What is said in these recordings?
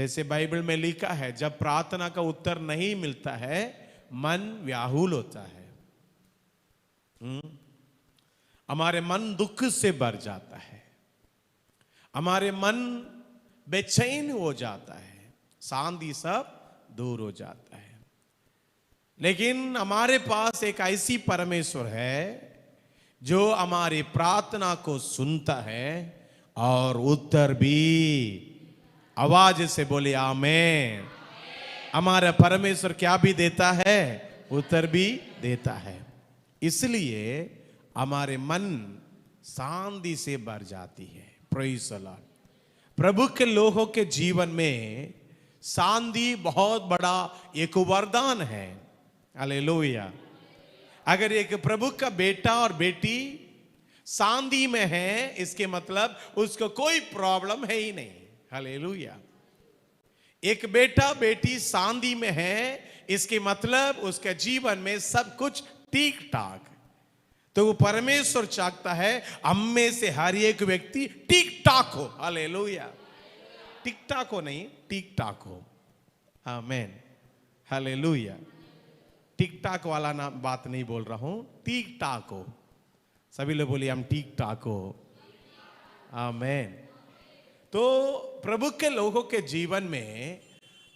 जैसे बाइबल में लिखा है, जब प्रार्थना का उत्तर नहीं मिलता है मन व्याकुल होता है। हमारे मन दुख से भर जाता है, हमारे मन बेचैन हो जाता है, शांति सब दूर हो जाता है। लेकिन हमारे पास एक ऐसी परमेश्वर है जो हमारी प्रार्थना को सुनता है और उत्तर भी। आवाज से बोले आमेन। हमारा परमेश्वर क्या भी देता है, उत्तर भी देता है। इसलिए हमारे मन शांति से भर जाती है। Praise the Lord. प्रभु के लोगों के जीवन में शांति बहुत बड़ा एक वरदान है। हालेलुया। अगर एक प्रभु का बेटा और बेटी शांति में है, इसके मतलब उसको कोई प्रॉब्लम है ही नहीं। हालेलुया। एक बेटा बेटी शांति में है, इसके मतलब उसके जीवन में सब कुछ ठीक ठाक। तो वो परमेश्वर चाहता है हम में से हर एक व्यक्ति ठीक ठाक हो। हालेलुया। ठीक ठाक हो नहीं, ठीक ठाक हो। आमेन। हालेलुया। ठीक ठाक वाला ना बात नहीं बोल रहा हूं, ठीक ठाक हो। सभी लोग बोलिए हम ठीक ठाक हो। आमेन। तो प्रभु के लोगों के जीवन में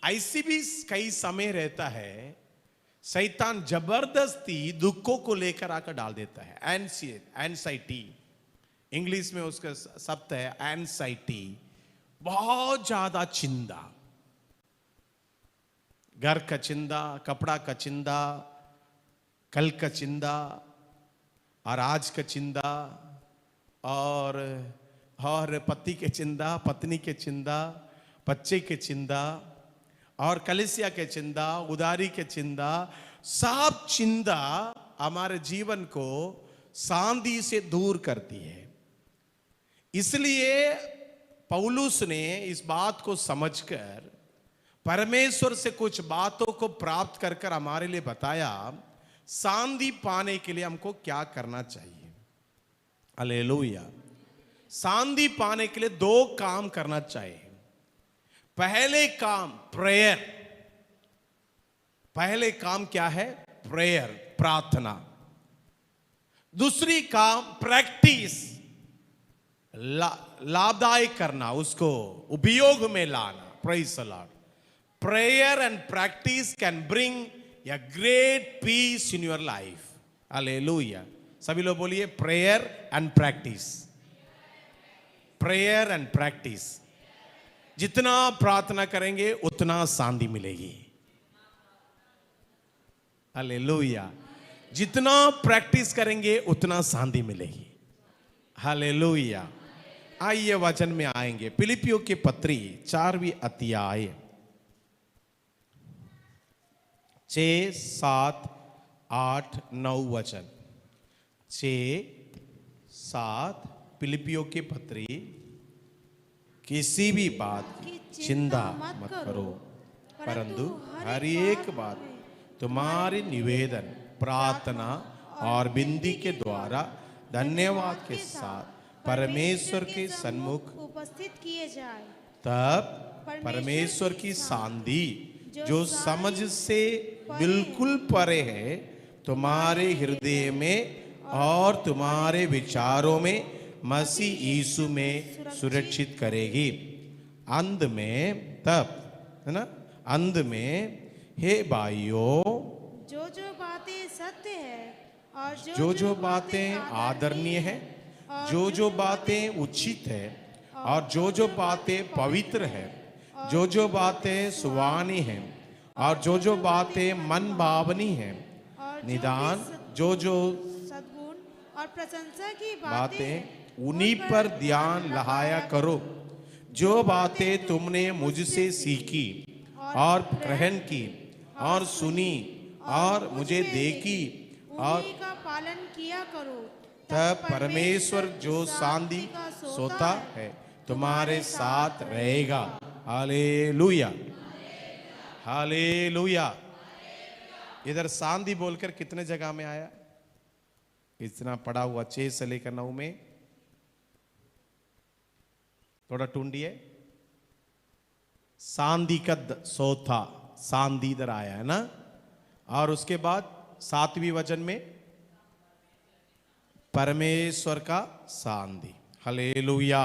ऐसी भी कई समय रहता है, शैतान जबरदस्ती दुखों को लेकर आकर डाल देता है। एंजाइटी, इंग्लिश में उसका शब्द है एंजाइटी। बहुत ज्यादा चिंता, घर का चिंता, कपड़ा का चिंता, कल का चिंता और आज का चिंता, और पति के चिंता, पत्नी के चिंता, बच्चे के चिंता, और कलीसिया के चिंता, उदारी के चिंता, सब चिंता हमारे जीवन को शांति से दूर करती है। इसलिए पौलुस ने इस बात को समझकर परमेश्वर से कुछ बातों को प्राप्त कर कर हमारे लिए बताया, शांति पाने के लिए हमको क्या करना चाहिए। हालेलुया। शांति पाने के लिए दो काम करना चाहिए। पहले काम प्रेयर। पहले काम क्या है? प्रेयर, प्रार्थना। दूसरी काम प्रैक्टिस, लाभदायक करना, उसको उपयोग में लाना। Praise the Lord. Prayer and practice can bring a great peace in your life. Hallelujah. सभी लोग बोलिए prayer and practice. Prayer and practice. जितना प्रार्थना करेंगे उतना शांति मिलेगी। हालेलुया। जितना प्रैक्टिस करेंगे उतना शांति मिलेगी। हालेलुया। आइए वचन में आएंगे। फिलिपियों की पत्री 4वीं अध्याय 6, 7, 8, 9 वचन। 6, 7 फिलिपियों की पत्री। किसी भी बात की चिंता मत करो, परंतु हर एक बात तुम्हारी निवेदन, प्रार्थना और विनती के द्वारा धन्यवाद के साथ परमेश्वर के सन्मुख उपस्थित किए जाए। तब परमेश्वर की शांति जो समझ से बिल्कुल परे है, तुम्हारे हृदय में और तुम्हारे विचारों में मसीह यीशु में सुरक्षित करेगी। अंत में, तब है ना, अंत में हे भाइयों, जो बातें सत्य है और जो बातें आदरणीय है, जो बातें उचित है, और जो बातें पवित्र है, जो बातें सुहानी हैं, और जो बातें मन भावनी हैं, निदान जो सद्गुण और प्रशंसा की बातें उन्हीं पर ध्यान लगाया करो। जो बातें तुमने मुझसे सीखी और ग्रहण की और सुनी और मुझे देखी और उन्हीं का पालन किया करो। तब परमेश्वर जो शांति सोता है तुम्हारे साथ रहेगा। हालेलुया। हालेलुया। इधर शांति बोलकर कितने जगह में आया? इतना पड़ा हुआ 6 से लेकर 9 में। थोड़ा ढूंढिए। सांदी का सोथा, सांदी इधर आया है ना। और उसके बाद 7वीं वचन में परमेश्वर का सांदी। हालेलुया।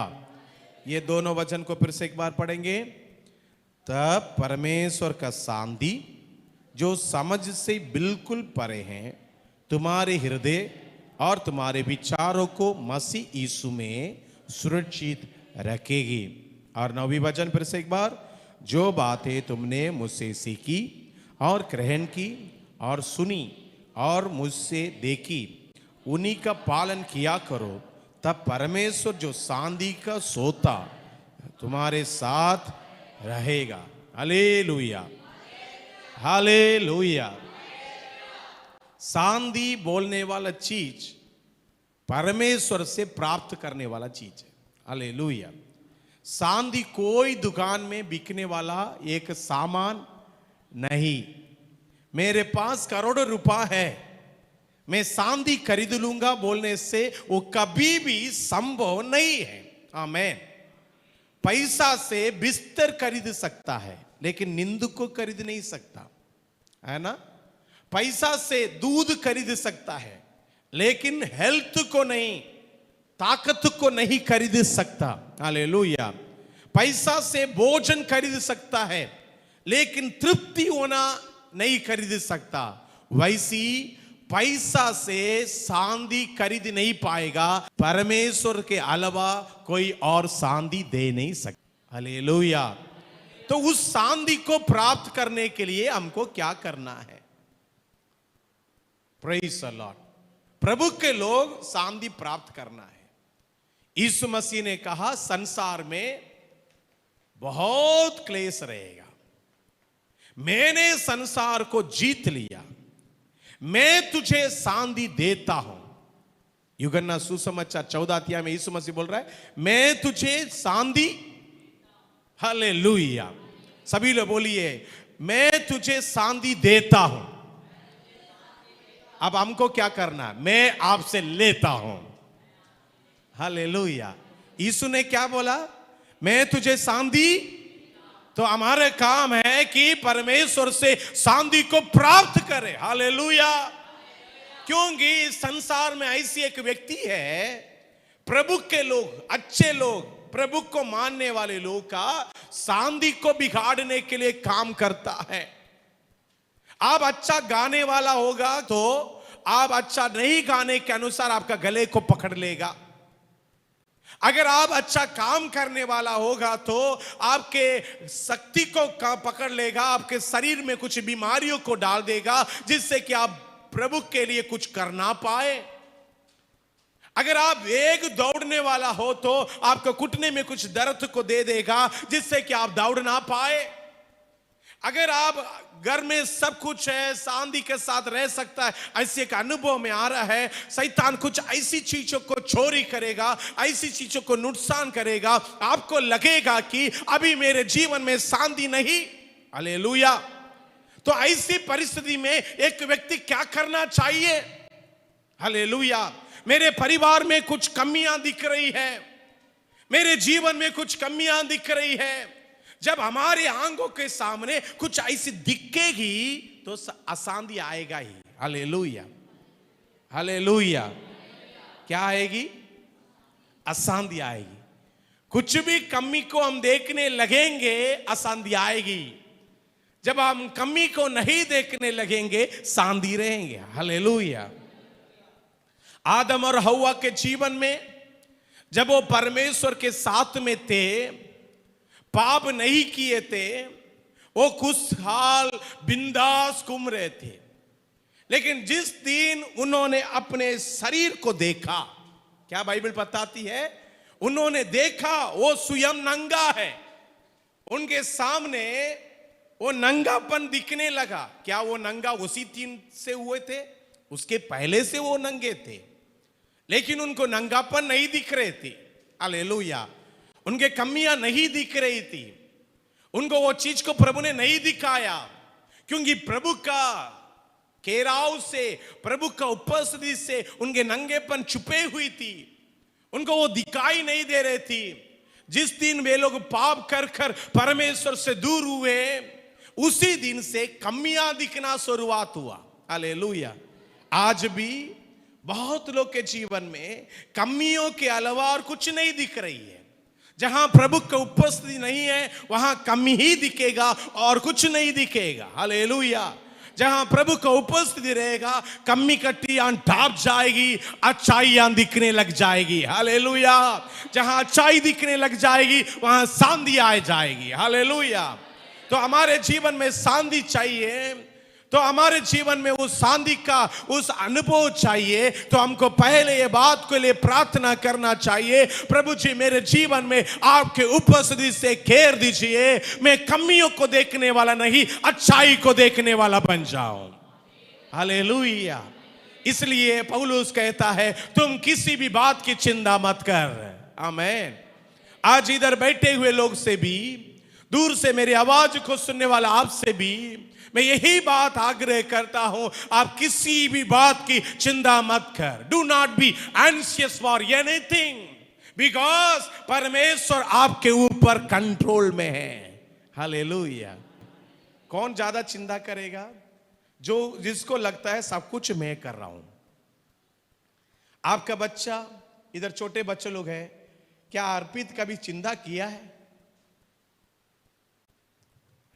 ये दोनों वचन को फिर से एक बार पढ़ेंगे। तब परमेश्वर का सांदी जो समझ से बिल्कुल परे हैं तुम्हारे हृदय और तुम्हारे विचारों को मसीह यीशु में सुरक्षित रखेगी। और 9वीं वचन फिर से एक बार, जो बातें तुमने मुझसे सीखी और ग्रहण की और सुनी और मुझसे देखी उन्हीं का पालन किया करो, तब परमेश्वर जो सांदी का सोता तुम्हारे साथ रहेगा। Hallelujah, hallelujah. सांदी बोलने वाला चीज परमेश्वर से प्राप्त करने वाला चीज है। हालेलुया। सांदी कोई दुकान में बिकने वाला एक सामान नहीं। मेरे पास करोड़ों रुपया है, मैं सांदी खरीद लूंगा बोलने से वो कभी भी संभव नहीं है। आमीन। पैसा से बिस्तर खरीद सकता है लेकिन निंदक को खरीद नहीं सकता, है ना। पैसा से दूध खरीद सकता है लेकिन हेल्थ को नहीं, ताकत को नहीं खरीद सकता। हालेलुया। पैसा से भोजन खरीद सकता है लेकिन तृप्ति होना नहीं खरीद सकता। वैसी पैसा से सांदी खरीद नहीं पाएगा, परमेश्वर के अलावा कोई और सांदी दे नहीं सकता। हालेलुया। तो उस सांदी को प्राप्त करने के लिए हमको क्या करना है? Praise the Lord. प्रभु के लोग सांदी प्राप्त करना है। यीशु मसीह ने कहा संसार में बहुत क्लेश रहेगा, मैंने संसार को जीत लिया, मैं तुझे सांदी देता हूं। यूहन्ना सुसमाचार 14 अध्याय में यीशु मसीह बोल रहा है मैं तुझे सांदी। हालेलुया। सभी लोग बोलिए मैं तुझे सांदी देता हूं। अब हमको क्या करना? मैं आपसे लेता हूं। हालेलुया। यीशु ने क्या बोला? मैं तुझे सांदी। तो हमारा काम है कि परमेश्वर से सांदी को प्राप्त करें। हालेलुया। क्योंकि संसार में ऐसी एक व्यक्ति है, प्रभु के लोग, अच्छे लोग, प्रभु को मानने वाले लोग का सांदी को बिगाड़ने के लिए काम करता है। आप अच्छा गाने वाला होगा तो आप अच्छा नहीं गाने के अनुसार आपका गले को पकड़ लेगा। अगर आप अच्छा काम करने वाला होगा तो आपके शक्ति को पकड़ लेगा, आपके शरीर में कुछ बीमारियों को डाल देगा जिससे कि आप प्रभु के लिए कुछ कर ना पाए। अगर आप वेग दौड़ने वाला हो तो आपको घुटने में कुछ दर्द को दे देगा जिससे कि आप दौड़ ना पाए। अगर आप घर में सब कुछ है, सांदी के साथ रह सकता है, ऐसे एक अनुभव में आ रहा है, शैतान कुछ ऐसी चीजों को चोरी करेगा, ऐसी चीजों को नुकसान करेगा, आपको लगेगा कि अभी मेरे जीवन में सांदी नहीं। हालेलुया। तो ऐसी परिस्थिति में एक व्यक्ति क्या करना चाहिए? हालेलुया। मेरे परिवार में कुछ कमियां दिख रही है, मेरे जीवन में कुछ कमियां दिख रही है। जब हमारे आंखों के सामने कुछ ऐसी दिखेगी तो अशांति आएगा ही। Hallelujah, hallelujah. क्या आएगी? अशांति आएगी। कुछ भी कमी को हम देखने लगेंगे, अशांति आएगी। जब हम कमी को नहीं देखने लगेंगे, शांति रहेंगे। हालेलुया। आदम और हव्वा के जीवन में जब वो परमेश्वर के साथ में थे, पाप नहीं किए थे, वो खुशहाल बिंदास घूम रहे थे। लेकिन जिस दिन उन्होंने अपने शरीर को देखा, क्या बाइबल बताती है? उन्होंने देखा वो स्वयं नंगा है, उनके सामने वो नंगापन दिखने लगा। क्या वो नंगा उसी दिन से हुए थे? उसके पहले से वो नंगे थे, लेकिन उनको नंगापन नहीं दिख रहे थे। हालेलुया। उनके कमियां नहीं दिख रही थी, उनको वो चीज को प्रभु ने नहीं दिखाया, क्योंकि प्रभु का केराव से, प्रभु का उपस्थिति से उनके नंगेपन छुपे हुई थी, उनको वो दिखाई नहीं दे रही थी। जिस दिन वे लोग पाप कर कर परमेश्वर से दूर हुए, उसी दिन से कमियां दिखना शुरुआत हुआ। हालेलुया। आज भी बहुत लोग के जीवन में कमियों के अलावा और कुछ नहीं दिख रही है। जहां प्रभु की उपस्थिति नहीं है वहां कमी ही दिखेगा और कुछ नहीं दिखेगा। हालेलुया। जहां प्रभु का उपस्थिति रहेगा कमी कट्टियां ढाप जाएगी, अच्छाइयां दिखने लग जाएगी। हालेलुया। जहां अच्छाई दिखने लग जाएगी वहां शांति आ जाएगी। हालेलुया। तो हमारे जीवन में शांति चाहिए, तो हमारे जीवन में उस शांति का उस अनुभव चाहिए, तो हमको पहले ये बात के लिए प्रार्थना करना चाहिए, प्रभु जी मेरे जीवन में आपके उपस्थिति से घेर दीजिए, मैं कमियों को देखने वाला नहीं अच्छाई को देखने वाला बन जाऊं। हालेलुया। इसलिए पौलुस कहता है तुम किसी भी बात की चिंता मत कर। आमीन। आज इधर बैठे हुए लोग से भी, दूर से मेरी आवाज को सुनने वाला आपसे भी मैं यही बात आग्रह करता हूं, आप किसी भी बात की चिंता मत कर। Do not be anxious for anything, because परमेश्वर आपके ऊपर कंट्रोल में है। हालेलुया। कौन ज्यादा चिंता करेगा? जिसको लगता है सब कुछ मैं कर रहा हूं। आपका बच्चा, इधर छोटे बच्चे लोग हैं, क्या अर्पित कभी चिंता किया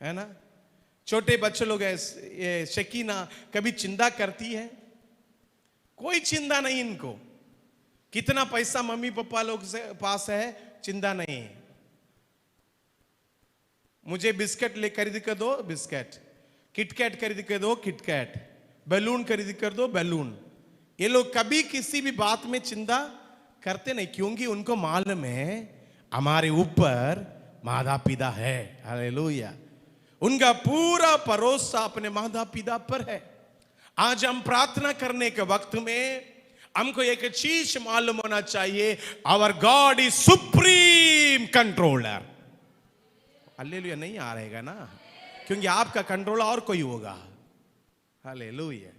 है ना? छोटे बच्चे लोग हैं, ये शकीना कभी चिंता करती है? कोई चिंता नहीं इनको। कितना पैसा मम्मी पापा लोग से पास है, चिंता नहीं है। मुझे बिस्किट ले खरीद कर दो बिस्किट, किटकैट खरीद कर दो किटकैट, बैलून खरीद कर दो बैलून। ये लोग कभी किसी भी बात में चिंता करते नहीं, क्योंकि उनको मालूम है हमारे ऊपर माता पिता है। हालेलुया। उनका पूरा भरोसा अपने माता पिता पर है। आज हम प्रार्थना करने के वक्त में हमको एक चीज मालूम होना चाहिए, our God is supreme controller. Hallelujah. नहीं आ रहेगा ना, क्योंकि आपका कंट्रोल और कोई होगा। हालेलुया।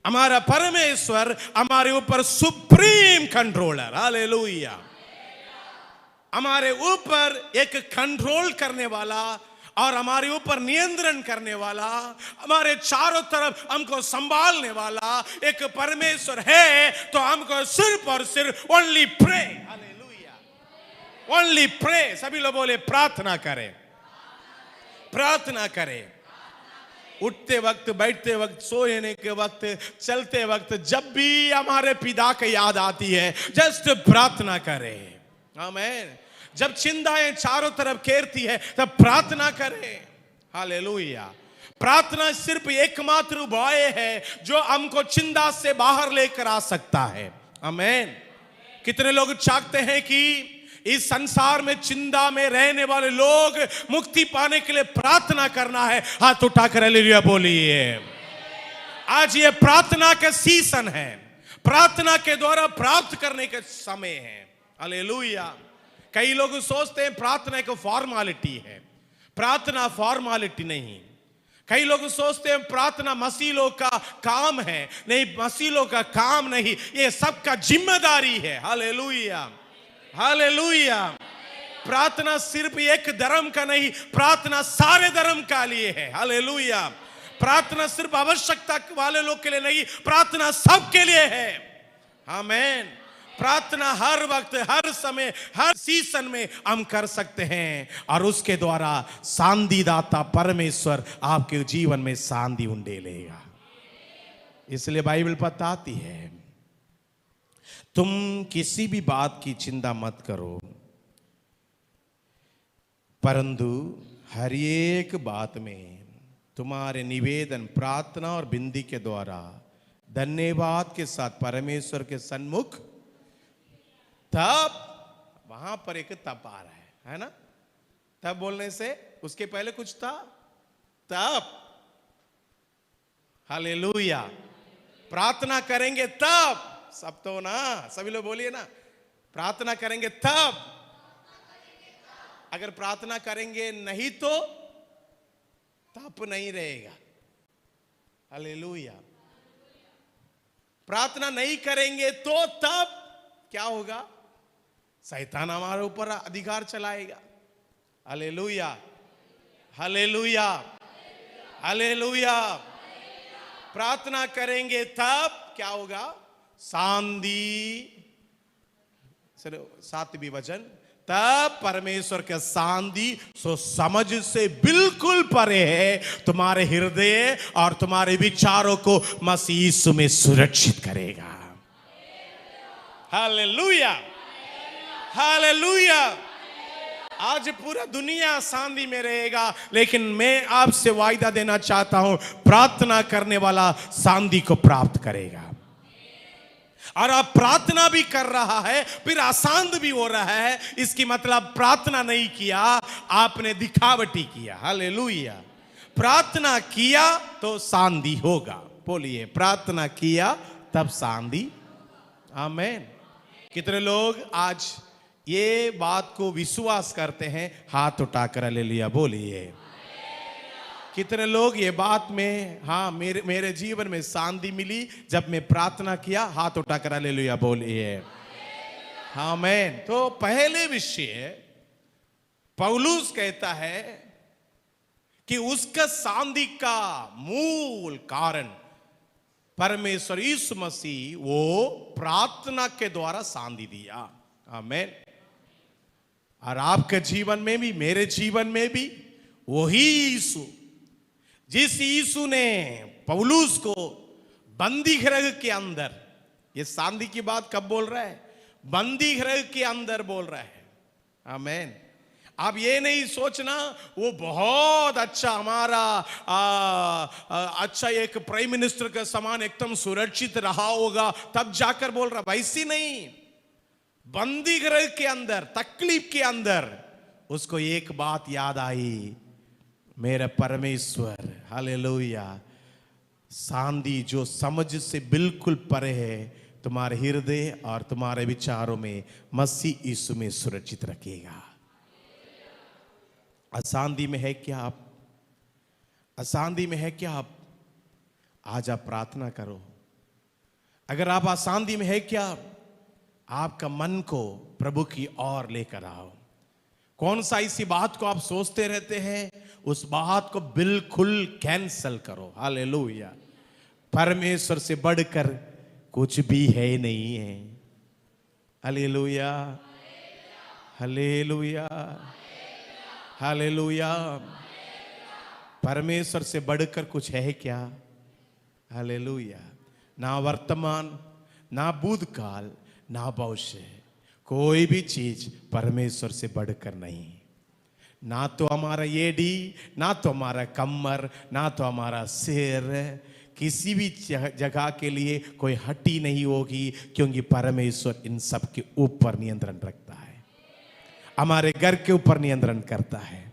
हमारा परमेश्वर हमारे ऊपर सुप्रीम कंट्रोलर। हालेलुया। हमारे ऊपर एक कंट्रोल करने वाला और हमारे ऊपर नियंत्रण करने वाला, हमारे चारों तरफ हमको संभालने वाला एक परमेश्वर है। तो हमको सिर्फ और सिर्फ only pray. Hallelujah. Only pray. सभी लोग बोले प्रार्थना करें, प्रार्थना करें। उठते वक्त, बैठते वक्त, सोने के वक्त, चलते वक्त, जब भी हमारे पिता की याद आती है जस्ट प्रार्थना करें। आमीन। जब चिंताएं चारों तरफ घेरती है तब प्रार्थना करें। हालेलुया। प्रार्थना सिर्फ एकमात्र उपाय है जो हमको चिंता से बाहर लेकर आ सकता है। आमीन। कितने लोग चाहते हैं कि इस संसार में चिंता में रहने वाले लोग मुक्ति पाने के लिए प्रार्थना करना है? हाथ उठाकर हालेलुया बोलिए। आज ये प्रार्थना का सीजन है, प्रार्थना के द्वारा प्राप्त करने का समय है। हालेलुया। कई लोग सोचते हैं प्रार्थना एक फॉर्मेलिटी है। प्रार्थना फॉर्मेलिटी नहीं। कई लोग सोचते हैं प्रार्थना मसीलों का काम है। नहीं, मसीलों का काम नहीं, ये सबका जिम्मेदारी है। हालेलुया। हालेलुया। प्रार्थना सिर्फ एक धर्म का नहीं, प्रार्थना सारे धर्म का लिए है। हालेलुया। प्रार्थना सिर्फ आवश्यकता वाले लोग के लिए नहीं, प्रार्थना सबके लिए है। आमीन। प्रार्थना हर वक्त, हर समय, हर सीजन में हम कर सकते हैं और उसके द्वारा शांति दाता परमेश्वर आपके जीवन में शांति उंडेलेगा। इसलिए बाइबल बताती है तुम किसी भी बात की चिंता मत करो, परंतु हर एक बात में तुम्हारे निवेदन, प्रार्थना और विनती के द्वारा धन्यवाद के साथ परमेश्वर के सन्मुख, तब वहां पर एक तब आ रहा है ना? तब बोलने से उसके पहले कुछ था, तब। हालेलुया। प्रार्थना करेंगे तब, सब तो ना, सभी लोग बोलिए ना, प्रार्थना करेंगे तब। अगर प्रार्थना करेंगे नहीं तो तब नहीं रहेगा। हालेलुया। प्रार्थना नहीं करेंगे तो तब क्या होगा? शैतान हमारे ऊपर अधिकार चलाएगा। Hallelujah, hallelujah, hallelujah. प्रार्थना करेंगे तब क्या होगा? शांति। 7वीं वचन, तब परमेश्वर का शांति सो समझ से बिल्कुल परे है, तुम्हारे हृदय और तुम्हारे विचारों को मसीह यीशु में सुरक्षित करेगा। Hallelujah, hallelujah. आज पूरा दुनिया शांति में रहेगा, लेकिन मैं आपसे वायदा देना चाहता हूं, प्रार्थना करने वाला शांति को प्राप्त करेगा। और आप प्रार्थना भी कर रहा है, फिर अशांत भी हो रहा है, इसकी मतलब प्रार्थना नहीं किया, आपने दिखावटी किया। हालेलुया। प्रार्थना किया तो शांति होगा। बोलिए, प्रार्थना किया तब शांति। आमीन। कितने लोग आज ये बात को विश्वास करते हैं? हाथ उठाकर हालेलुया बोलिए। कितने लोग ये बात में, हाँ मेरे जीवन में शांति मिली जब मैं प्रार्थना किया? हाथ उठाकर हालेलुया बोलिए। आमीन। तो पहले विषय पौलुस कहता है कि उसका शांति का मूल कारण परमेश्वर यीशु मसीह वो प्रार्थना के द्वारा शांति दिया। आमीन। और आपके जीवन में भी, मेरे जीवन में भी वही यीशु, जिस यीशु ने पौलुस को बंदी गृह के अंदर, ये शांति की बात कब बोल रहा है? बंदी गृह के अंदर बोल रहा है। आमीन। आप ये नहीं सोचना वो बहुत अच्छा हमारा अच्छा एक प्राइम मिनिस्टर का समान एकदम सुरक्षित रहा होगा तब जाकर बोल रहा, वैसी नहीं। बंदी गृह के अंदर, तकलीफ के अंदर उसको एक बात याद आई, मेरा परमेश्वर, हालेलुया, शांति जो समझ से बिल्कुल परे है, तुम्हारे हृदय और तुम्हारे विचारों में मसीह यीशु में सुरक्षित रखेगा। अशांति में है क्या आप? अशांति में है क्या आप? आज आप प्रार्थना करो। अगर आप अशांति में है क्या, आपका मन को प्रभु की ओर लेकर आओ। कौन सा इसी बात को आप सोचते रहते हैं, उस बात को बिल्कुल कैंसल करो। हालेलुया। परमेश्वर से बढ़कर कुछ भी है नहीं है। Hallelujah, hallelujah, hallelujah. परमेश्वर से बढ़कर कुछ है क्या? हालेलुया। ना वर्तमान, ना भूतकाल, ना भविष्य, कोई भी चीज परमेश्वर से बढ़कर नहीं। ना तो हमारा एड़ी, ना तो हमारा कमर, ना तो हमारा सिर, किसी भी जगह के लिए कोई हड्डी नहीं होगी, क्योंकि परमेश्वर इन सब के ऊपर नियंत्रण रखता है। हमारे घर के ऊपर नियंत्रण करता है,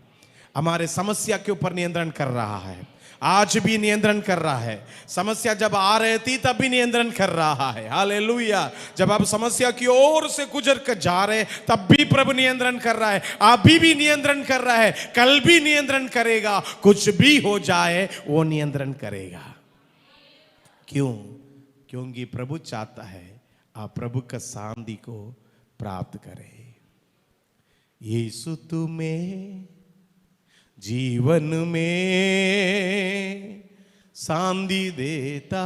हमारे समस्या के ऊपर नियंत्रण कर रहा है, आज भी नियंत्रण कर रहा है। समस्या जब आ रही थी तब भी नियंत्रण कर रहा है। हालेलुया। जब आप समस्या की ओर से गुजर कर जा रहे तब भी प्रभु नियंत्रण कर रहा है, अभी भी नियंत्रण कर रहा है, कल भी नियंत्रण करेगा। कुछ भी हो जाए वो नियंत्रण करेगा। क्यों? क्योंकि प्रभु चाहता है आप प्रभु का शांति को प्राप्त करें। यीशु तुम्हें जीवन में शांति देता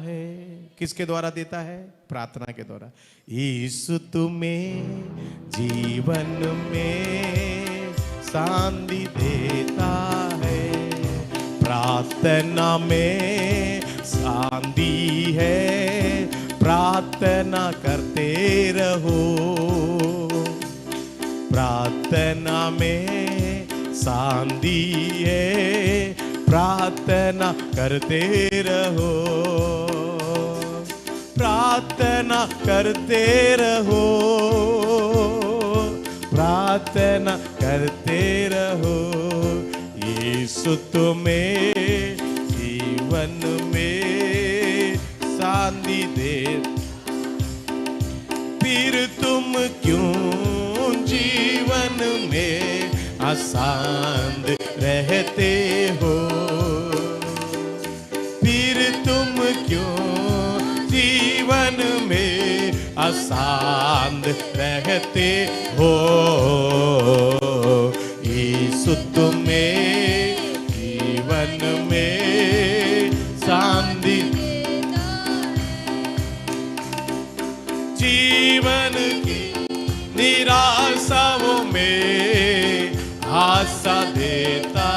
है। किसके द्वारा देता है? प्रार्थना के द्वारा। यीशु तुम्हें जीवन में शांति देता है, प्रार्थना में शांति है, प्रार्थना करते रहो, प्रार्थना में शांति है, प्रार्थना करते रहो, प्रार्थना करते रहो, प्रार्थना करते रहो। यीशु तुम्हें जीवन में शांति दे, फिर तुम क्यों जीवन में अशांत रहते हो? फिर तुम क्यों जीवन में आसान रहते हो। यीशु तुम्हें जीवन में शांति, जीवन की निराशाओं में आशा देता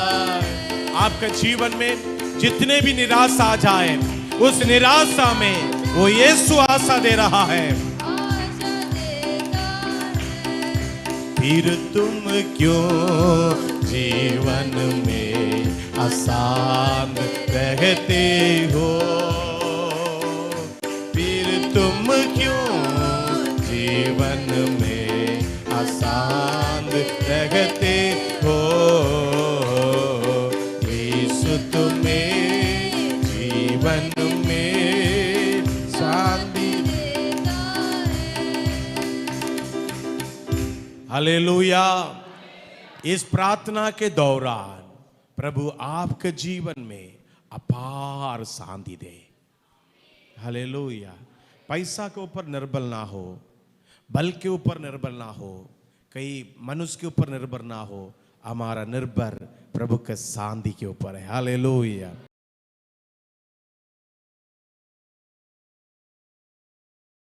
है। आपके जीवन में जितने भी निराशा आ जाए, उस निराशा में वो यीशु आशा दे रहा है। फिर तुम क्यों जीवन में आसान रहते हो, फिर तुम क्यों जीवन में आसान रहते हो। यीशु तुम्हें जीवन में शांति। हालेलुया। इस प्रार्थना के दौरान प्रभु आपके जीवन में अपार शांति दे। हालेलुया। पैसा के ऊपर निर्भर ना हो, बल के ऊपर निर्भर ना हो, कई मनुष्य के ऊपर निर्भर ना हो, हमारा निर्भर प्रभु के शांति के ऊपर है। हालेलुया।